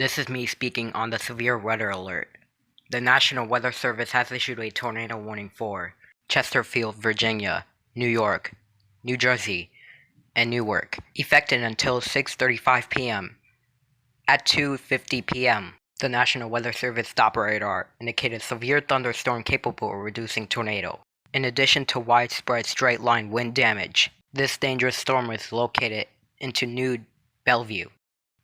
This is me speaking on the severe weather alert. The National Weather Service has issued a tornado warning for Chesterfield, Virginia, New York, New Jersey, and Newark, effective until 6:35 p.m. At 2:50 p.m., the National Weather Service Doppler radar indicated severe thunderstorm capable of reducing tornado. In addition to widespread straight-line wind damage, this dangerous storm is located into New Bellevue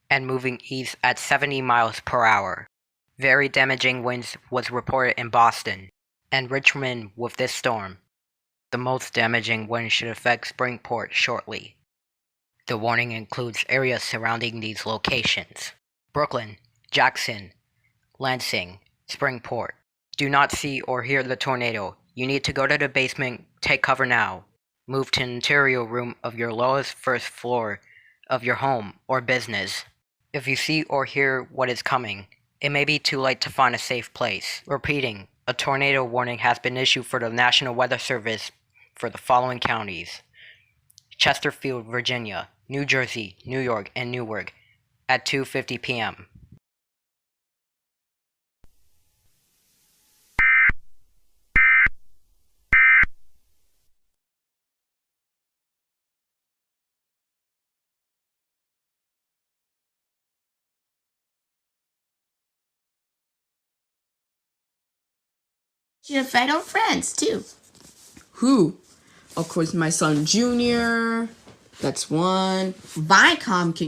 and moving east at 70 miles per hour. Very damaging winds was reported in Boston and Richmond with this storm. The most damaging wind should affect Springport shortly. The warning includes areas surrounding these locations: Brooklyn, Jackson, Lansing, Springport. Do not see or hear the tornado. You need to go to the basement, take cover now. Move to an interior room of your lowest first floor of your home or business. If you see or hear what is coming, it may be too late to find a safe place. Repeating, a tornado warning has been issued for the National Weather Service for the following counties: Chesterfield, Virginia, New Jersey, New York, and Newark at 2:50 p.m. You invite our friends too. Who? Of course, my son Junior. That's one. Viacom can